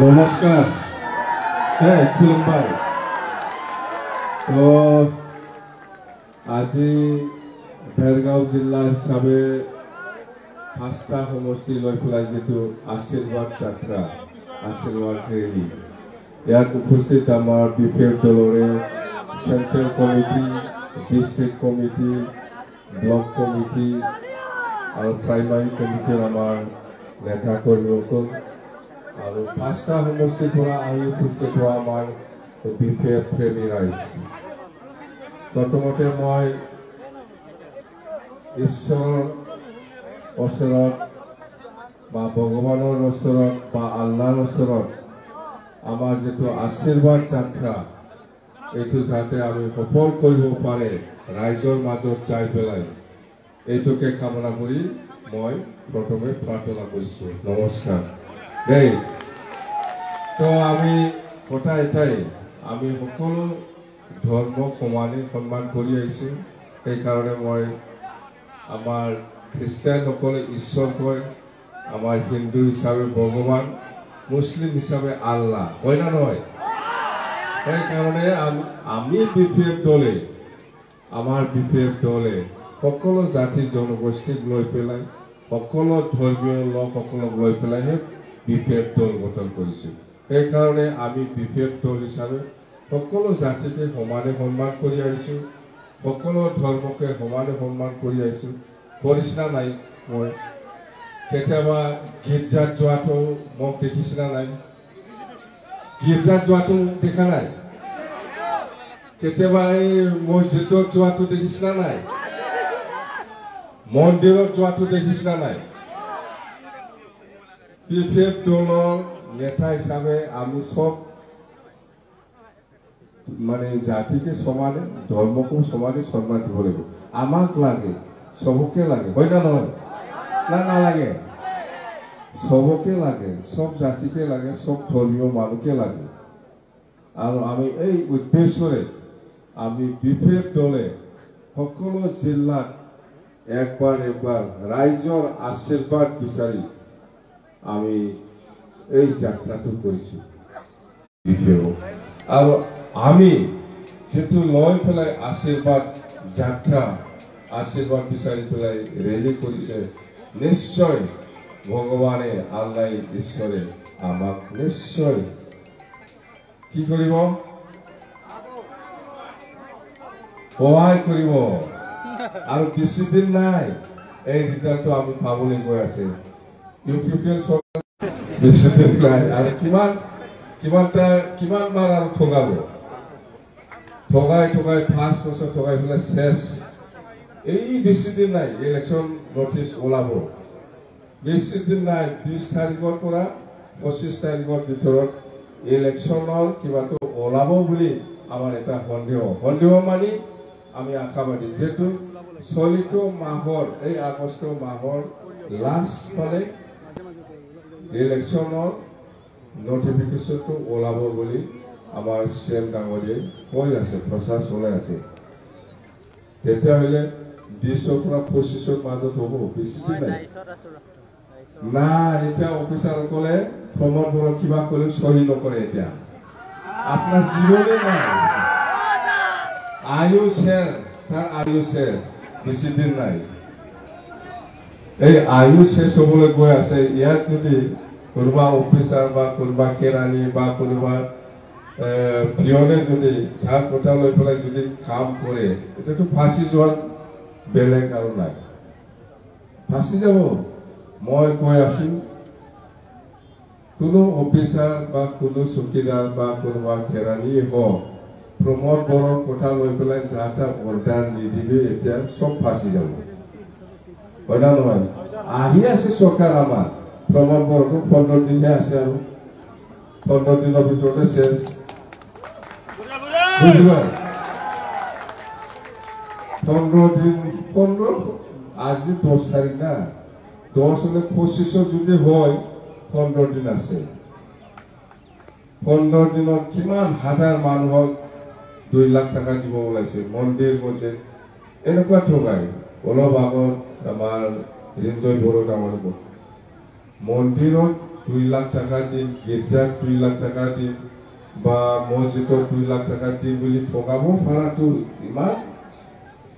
নমস্কাৰ। হ্যাঁ, খুলুমবাই। তো আজি ভেৰগাঁও জিলা হিসাবে 5টা সমষ্টি লৈ পেলাই যেটো আশীৰ্বাদ যাত্ৰা, আশীৰ্বাদ ৰেলী, ইয়াত উপস্থিত আমাৰ বিপেএফ দলৰে central committee, district committee, block committee আৰু প্ৰাইমাৰী কমিটিৰ আমাৰ নেতা কৰ্মীসকল আৰু 5টা সমষ্টিৰ পৰা আহি উপস্থিত হোৱা আমাৰ বিপেএফ প্ৰেমী ৰাইজ। প্ৰথমতে মই ঈশ্বৰৰ ওচৰত বা ভগৱানৰ ওচৰত বা আল্লাহৰ ওচৰত আমাৰ যেটো আশীৰ্বাদ যাত্ৰা, এইটো যাতে আমি সফল কৰিব পাৰে ৰাইজৰ মাজত যাই পেলাই, এইটোকে কামনা কৰি মই প্ৰথমে প্ৰাৰ্থনা কৰিছো। নমস্কাৰ। দেই, তো আমি কথা এটাই, আমি সকলো ধৰ্মক সমানে সন্মান কৰি আহিছো। সেইকাৰণে মই আমাৰ খ্ৰীষ্টানসকলে ঈশ্বৰ কয়, আমাৰ হিন্দু হিচাপে ভগৱান, মুছলিম হিচাপে আল্লাহ, হয় না নহয়? সেইকাৰণে আমি বিপেএফ দলে, আমাৰ বিপেএফ দলে সকলো জাতি জনগোষ্ঠীক লৈ পেলাই, সকলো ধৰ্মীয় লোকসকলক লৈ পেলাইহে বিপেএফ দল গঠন কৰিছে। সেইকাৰণে আমি বিপেএফ দল হিচাপে সকলো জাতিকে সমানে সন্মান কৰি আহিছো, সকলো ধৰ্মকে সমানে সন্মান কৰি আহিছো। কৰিছিনা নাই? মই কেতিয়াবা গীৰ্জাত যোৱাটো মোক দেখিছিনা নাই? গীৰ্জাত যোৱাটো দেখা নাই? কেতিয়াবা এই মছজিদত যোৱাটো দেখিছিনা নাই? মন্দিৰত যোৱাটো দেখিছিনা নাই? বিপেএফ দলৰ নেতা হিসাবে আমি সব মানে জাতিকে সমানে, ধর্মকে সমানে সম্মান দিব লাগিব। আমাক লাগে, সবকে লাগে, হয় না নহয়? না নালাগে? সবকে লাগে, সব জাতিকে লাগে, সব ধর্মীয় মানুষকে লাগে। আর আমি এই উদ্দেশ্যে আমি বিপেএফ দলে সকলো জিলাত একবার ৰাইজৰ আশীৰ্বাদ বিচাৰি আমি এই যাত্ৰাটো কৰিছো। আৰু আমি যেটো লৈ পেলাই আশীৰ্বাদ যাত্ৰা, আশীৰ্বাদ বিচাৰি পেলাই ৰেলী কৰিছে, নিশ্চয় ভগৱানে আল্লাহ ঈশ্বৰে আমাক নিশ্চয় কি কৰিব? সহায় কৰিব। আৰু বেছি দিন নাই, এই ৰিজাল্টটো আমি পাবলৈ গৈ আছে। ইউপিপিএল চৰকাৰ বেছি দিন নাই, আৰু কিমান বাৰ আৰু ঠগাব, ঠগাই 5 বছৰ ঠগাই পেলাই শেষ। এই বেছি দিন নাই, ইলেকশন নটিচ ওলাব। বেছি দিন নাই, 20 তাৰিখৰ পৰা 25 তাৰিখৰ ভিতৰত ইলেকশনৰ কিবাটো ওলাব বুলি আমাৰ এটা সন্দেহ মানি আমি আশাবাদী। যেহেতু চলিত মাহৰ, এই আগষ্ট মাহৰ লাষ্ট ফালে ইলেকশনৰ নোটিফিকেশনটো ওলাব বুলি আমাৰ CM ডাঙৰীয়াই কৈ আছে, প্ৰচাৰ চলাই আছে। তেতিয়াহ'লে 20ৰ পৰা 25ৰ মাজত হ'ব, বেছি দিন নাই। না, এতিয়া অফিচাৰসকলে প্ৰমোদবোৰক কিবা কৰি চহী নকৰে। এতিয়া আপোনাৰ জীৱনে নাই, আয়ু শেষ, তাৰ আয়ু শেষ, বেছি দিন নাই। এই আয়ু শেষ হ'বলৈ গৈ আছে। ইয়াত যদি কোনোবা অফিচাৰ বা কোনোবা কেৰাণী বা কোনোবা পিয়নে যদি ধাৰ কথা লৈ পেলাই যদি কাম কৰে, এতিয়াতো ফাঁচি যোৱাৰ বেলেগ আৰু নাই, ফাঁচি যাব। মই কৈ আছো, কোনো অফিচাৰ বা কোনো চকীদাৰ বা কোনোবা কেৰাণী হওক, প্ৰমোদ বৰৰ কথা লৈ পেলাই যাতে অৰ্ডাৰ নিদিলে এতিয়া চব ফাঁচি যাব, হয় না নহয়? আহি আছে চৰকাৰ আমাৰ, প্ৰমোদ বৰটো 15 দিনহে আছে, আৰু 15 দিনৰ ভিতৰতে শেষ। বুঝলো? 15 দিন, আজি 10 তাৰিখ না, 10 হলে 25 যদি হয় 15 দিন আছে। 15 দিনত কিমান হাজাৰ মানুহক 2 লাখ টাকা দিব ওলাইছে মন্দিৰ মছজিদ। এনেকুৱা ঠগাই। অলপ আগত আমাৰ ৰিঞ্জয় বড়ো ডাঙৰ মন্দিৰত 2 লাখ টাকা দিম, গির্জাত 2 লাখ টাকা দিম বা মসজিদত 2 লাখ টাকা দিম বুলি ঠগাব পাৰাটো ইমান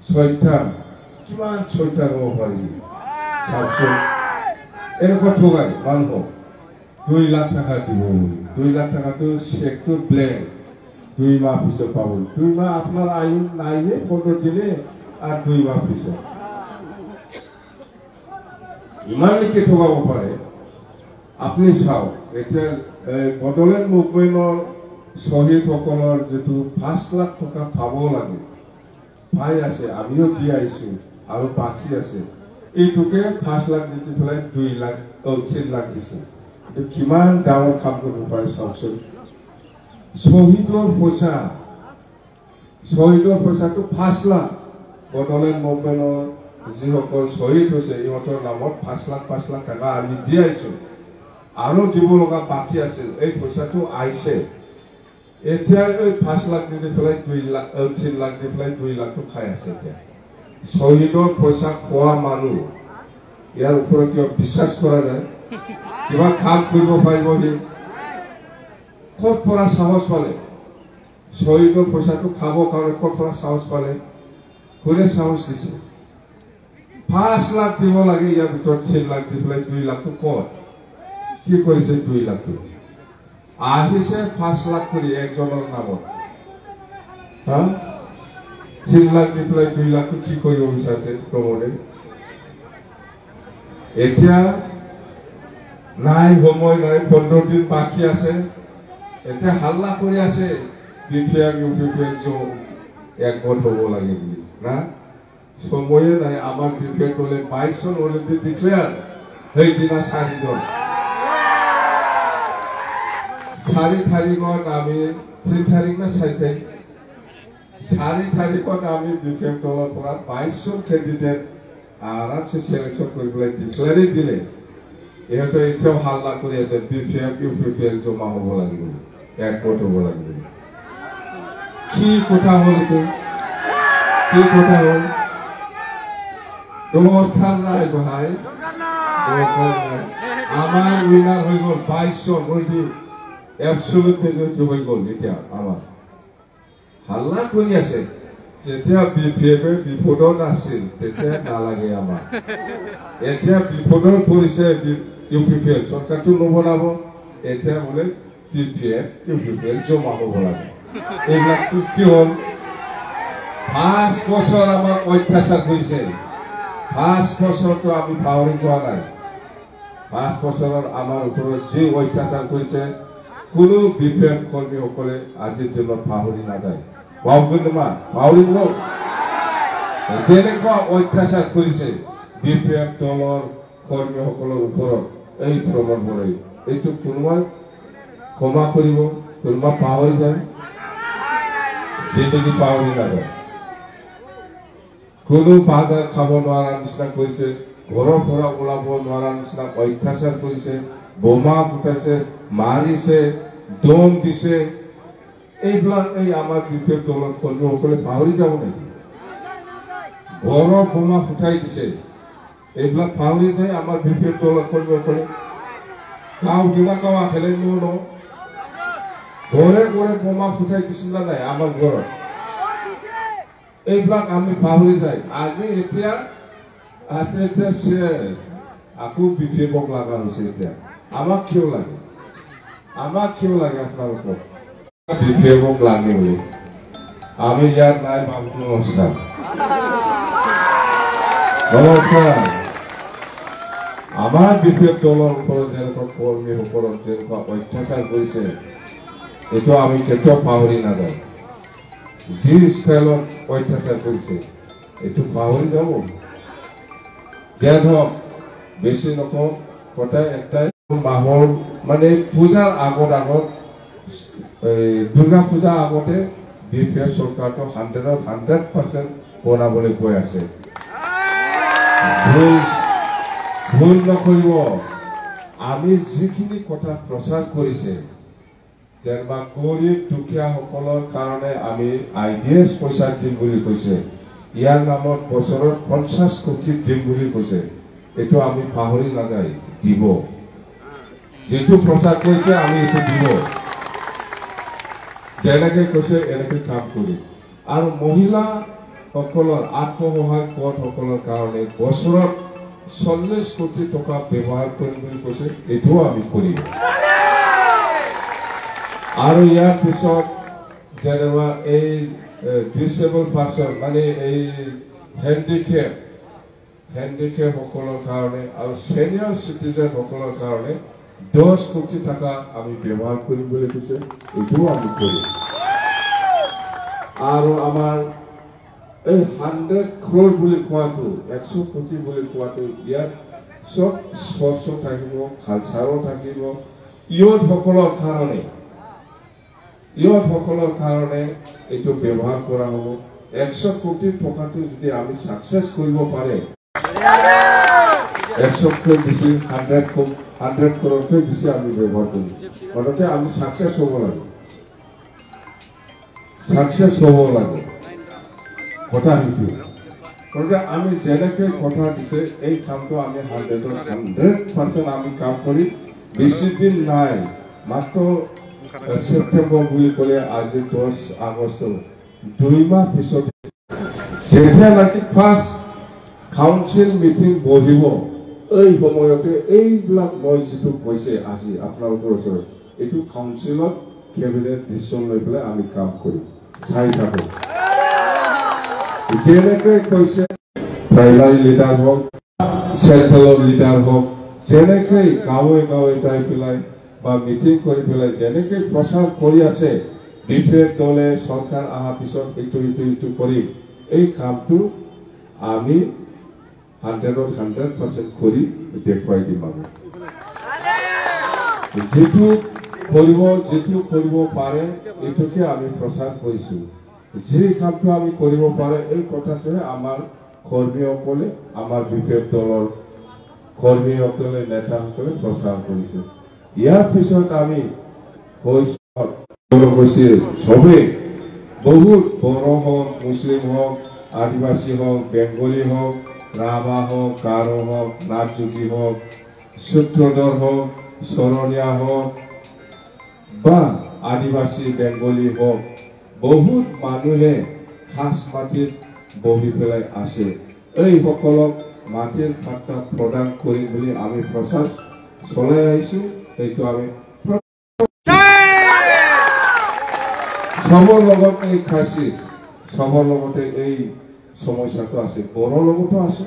শয়তান, কিমান শয়তান হ'ব পাৰি। চাওকচোন, এনেকুৱা ঠগাই মানুহক 2 লাখ টাকা দিব বুলি। 2 লাখ টাকাটো চেকটো ব্লেংক, 2 মাহ পিছত পাব। 2 মাহ আপনার আয়ু নাই, 15 দিনে আর 2 মাহ পিছত ইমানলৈকে ঠগাব পাৰে। আপনি চাওক, এতিয়া বড়োলেণ্ড মুভমেণ্টৰ শ্বহীদসকলৰ যিটো 5 লাখ টকা পাব লাগে, পাই আছে, আমিও দি আহিছো আৰু বাকী আছে। এইটোকে 5 লাখ দি পেলাই 2 লাখ 3 লাখ দিছে। এইটো কিমান ডাঙৰ কাম কৰিব পাৰে চাওকচোন। শহীদৰ পইচাটো 5 লাখ বড়োলেণ্ড মুভমেণ্টৰ যিসকল শ্বহীদ হৈছে ইহঁতৰ নামত 5 লাখ টাকা আমি দি আহিছো আৰু দিব লগা বাকী আছিল। এই পইচাটো আহিছে, এতিয়া এই 5 লাখ দি পেলাই 2 লাখ 3 লাখ দি পেলাই 2 লাখটো খাই আছে। এতিয়া শ্বহীদৰ পইচা খোৱা মানুহ, ইয়াৰ ওপৰত কিয় বিশ্বাস কৰা যায়? কিবা কাম কৰিব পাৰিব সি? ক'ত পৰা সাহস পালে? শ্বহীদৰ পইচাটো খাব কাৰণে ক'ত পৰা সাহস পালে? কোনে সাহস দিছে? 5 লাখ দিব লাগে, ইয়াৰ ভিতৰত 3 লাখ দি পেলাই 2 লাখটো ক'ত? কি কৰিছে? 2 লাখটো আহিছে 5 লাখ কৰি একজনৰ নামত, 3 লাখ দি পেলাই 2 লাখটো কি কৰিব বিচাৰিছে প্ৰমোদে? এতিয়া নাই, সময় নাই, 15 দিন বাকী আছে। এতিয়া হাল্লা কৰি আছে BPM UPPL একমত হ'ব লাগে বুলি না, সময়ে নাই। আমাৰ BPM দলে 22 জন অলৰেডি ডিক্লেয়াৰ, সেইদিনা 4 জন 4 তাৰিখত আমি 3 তাৰিখ না 4 তাৰিখ 4 তাৰিখত আমি BPM দলৰ পৰা 22 জন কেণ্ডিডেট আৰামছে চিলেকশ্যন কৰিবলৈ ডিক্লেয়াৰ দিলে। ইহঁতে এতিয়াও হাল্লা কৰি আছে BPM UPPL জমা হ'ব লাগিব, একমত হ'ব লাগিব। কি কথা হ'ল এইটো? কি কথা হ'ল? দৰকাৰ নাই ভাই, আমাৰ উইনাৰ হৈ গ'ল 22 জন অলৰেডি এবছলুট মেজৰিটি হৈ গ'ল। এতিয়া আমাৰ হাল্লা কৰি আছে। যেতিয়া BPM বিপদত আছিল তেতিয়া নালাগে আমাৰ, এতিয়া বিপদত পৰিছে UPPL, চৰকাৰটো নবনাব, এতিয়া বোলে BPM UPPL জমা হ'ব লাগে। এইবিলাকটো কি হ'ল? 5 বছৰ আমাক অত্যাচাৰ কৰিছে। 5 বছৰটো আমি পাহৰি যোৱা নাই। 5 বছৰৰ আমাৰ ওপৰত যি অত্যাচাৰ কৰিছে কোনো BPM কৰ্মীসকলে আজিৰ দিনত পাহৰি নাযায়। পাহৰিব যেনেকুৱা অত্যাচাৰ কৰিছে BPM দলৰ কৰ্মীসকলৰ ওপৰত এই প্ৰমোদ বৰাই, এইটো কোনোবাই ক্ষমা কৰিব? কোনোবা পাহৰি যায়? জিন্দগী পাহৰি নাযায়। কোনো বাজাৰ খাব নোৱাৰা নিচিনা কৰিছে, ঘৰৰ পৰা ওলাব নোৱাৰা নিচিনা অত্যাচাৰ কৰিছে, বোমা ফুটাইছে, মাৰিছে, দম দিছে। এইবিলাক এই আমাৰ BPM দলৰ কৰ্মীসকলে পাহৰি যাব নেকি? ঘৰৰ বোমা ফুটাই দিছে, এইবিলাক পাহৰি যায় আমাৰ BPM দলৰ কৰ্মীসকলে? গাঁও কিবা গাঁও খেলে ন, ঘৰে ঘৰে বোমা ফুটাই দিছিল না নাই আমাৰ ঘৰত? এইবিলাক আমি পাহৰি যায়। আজি এতিয়া আকৌ BPMক লগা হৈছে। এতিয়া আমাক কিয় লাগে? আমাক কিয় লাগে আপোনালোকক? BPMক লাগে বুলি আমি ইয়াত নাই। বাবু নমস্কাৰ, নমস্কাৰ। আমাৰ BPM দলৰ ওপৰত যেনেকুৱা কৰ্মীৰ ওপৰত যেনেকুৱা অত্যাচাৰ কৰিছে এইটো আমি কেতিয়াও পাহৰি নাযাওঁ। যি ষ্টাইলত অত্যাচাৰ কৰিছে এইটো পাহৰি যাব? যে ধৰক বেছি নকওঁ, কথাই একটাই, মাহৰ মানে পূজাৰ আগত দুৰ্গা পূজাৰ আগতে BPM চৰকাৰটো 100% বনাবলৈ গৈ আছে। ভুল নকৰিব। আমি যিখিনি কথা প্ৰচাৰ কৰিছে, যেনিবা গৰীব দুখীয়াসকলৰ কাৰণে আমি IDS পইচা দিম বুলি কৈছে, ইয়াৰ নামত বছৰত 50 কোটি দিম বুলি কৈছে, এইটো আমি পাহৰি নাযায়, দিব। যেটো প্ৰচাৰ কৰিছে আমি এইটো দিব যেনেকৈ কৈছে এনেকৈ কাম কৰি আৰু মহিলা সকলৰ আত্মসহায়ক গোট সকলৰ কাৰণে বছৰত 40 কোটি টকা ব্যৱহাৰ কৰিম বুলি কৈছে এইটোও আমি কৰিম আৰু ইয়াৰ পিছত যেনেবা এই ডিসেবল পাৰ্সন মানে এই হ্যান্ডিক্যাপ সকলৰ কাৰণে আৰু সিনিয়ৰ সিটিজেন সকলৰ কাৰণে 10 কোটি টাকা আমি ব্যৱহাৰ কৰিম বুলি কৈছে এইটোও আমি কৰিম আৰু আমাৰ এই 100 crore বুলি কোৱাটো 100 কোটি বুলি কোৱাটো ইয়াত সব স্পৰ্শ থাকিব কালচাৰো থাকিব ইয়ত সকলৰ কাৰণে এইটো ব্যৱহাৰ কৰা হ'ব 100 কোটি টকাটো যদি আমি সাকসেস কৰিব পাৰে 100 কোটি বেছি 100 crore বেছি আমি ব্যৱহাৰ কৰিম গতিকে আমি সাকসেস হ'ব লাগে কথা সেইটো গতিকে আমি যেনেকৈ কথা দিছে এই কামটো আমি 100% আমি কাম কৰি বেছি দিন নাই মাত্ৰ সেপ্টেম্বৰ বুলি ক'লে আজি 10 আগষ্ট 2 মাহ পিছত যেতিয়ালৈকে ফাৰ্ষ্ট কাউন্সিল মিটিং বহিব এই সময়তে এইবিলাক মই যিটো কৈছে আজি আপোনালোকৰ ওচৰত এইটো কাউন্সিলত কেবিনেট ডিসিশন লৈ পেলাই আমি কাম কৰিম চাই থাকোঁ যেনেকৈ কৈছে প্ৰাইমাৰী লিডাৰ হওক চেণ্ট্ৰেলৰ লিডাৰ হওক যেনেকৈ গাঁৱে গাঁৱে যাই পেলাই বা মিটিং কৰি পেলাই যেনেকৈ প্ৰচাৰ কৰি আছে বিপেড দলে চৰকাৰ অহাৰ পিছত এইটো কৰিম এই কামটো আমি 100% কৰি দেখুৱাই দিম আমি যিটো কৰিব পাৰে এইটোকে আমি প্ৰচাৰ কৰিছোঁ যি কামটো আমি কৰিব পাৰে এই কথাটোৱে আমাৰ কৰ্মীসকলে আমাৰ বিপেড দলৰ কৰ্মীসকলে নেতাসকলে প্ৰচাৰ কৰিছে ইয়াৰ পিছত আমি কৈছে সবে বহুত বড়ো হওক মুছলিম হওক আদিবাসী হওক বেংগলী হওক ৰাভা হওক গাৰো হওক নাথযোগী হওক সূত্ৰধৰ হওক শৰণীয়া হওক বা আদিবাসী বেংগলী হওক বহুত মানুহে খাস মাটিত বহি পেলাই আছে এই সকলক মাটিৰ পাট্টা প্ৰদান কৰিম বুলি আমি প্ৰচাৰ চলাই আহিছোঁ এইটো আমি সবৰ লগতে এই খাচী সবৰ লগতে এই সমস্যাটো আছে বড়ো লগতো আছে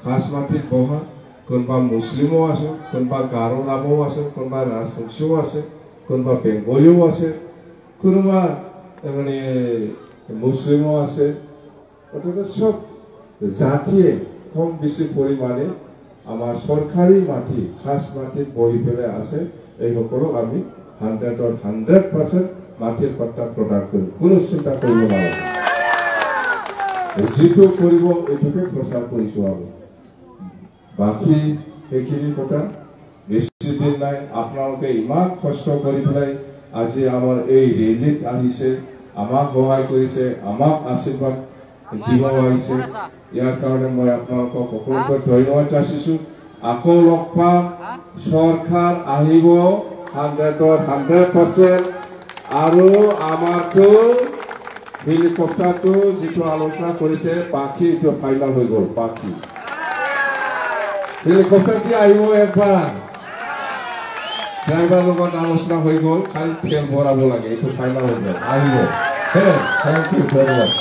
খাস মাটিত বহা কোনোবা মুছলিমো আছে কোনোবা গাৰো নামও আছে কোনোবা ৰাজবংশীও আছে কোনোবা বেংগলীও আছে কোনোবা মানে মুছলিমো আছে অর্থাৎ সব জাতিয়ে কম বেশি পরিমাণে আমার সরকারি মাটি খাস মাটি বহি পেলাই আছে এই সকলক আমি 100% মাটিৰ পাট্টা প্ৰদান কৰিম কোনো চিন্তা কৰিব নালাগে যিটো কৰিব এইটোকে প্ৰচাৰ কৰিছোঁ আমি বাকী সেইখিনি কথা বেছি দিন নাই আপোনালোকে ইমান কষ্ট কৰি পেলাই আজি আমাৰ এই ৰেলীত আহিছে আমাক সহায় কৰিছে আমাক আশীৰ্বাদ দিব আহিছে ইয়াৰ কাৰণে মই আপোনালোকক সকলোকে ধন্যবাদ যাচিছোঁ আকৌ লগ পাম চৰকাৰ আহিব 100% আৰু আমাৰটো হেলিকপ্টাৰটো যিটো আলোচনা কৰিছে বাকী এইটো ফাইনাল হৈ গ'ল বাকী হেলিকপ্টাৰ দি আহিব একবাৰ ড্ৰাইভাৰ লগত আলোচনা হৈ গ'ল খালি তেল ভৰাব লাগে এইটো ফাইনাল হৈ গ'ল আহিব থেংক ইউ ভেৰি মাছ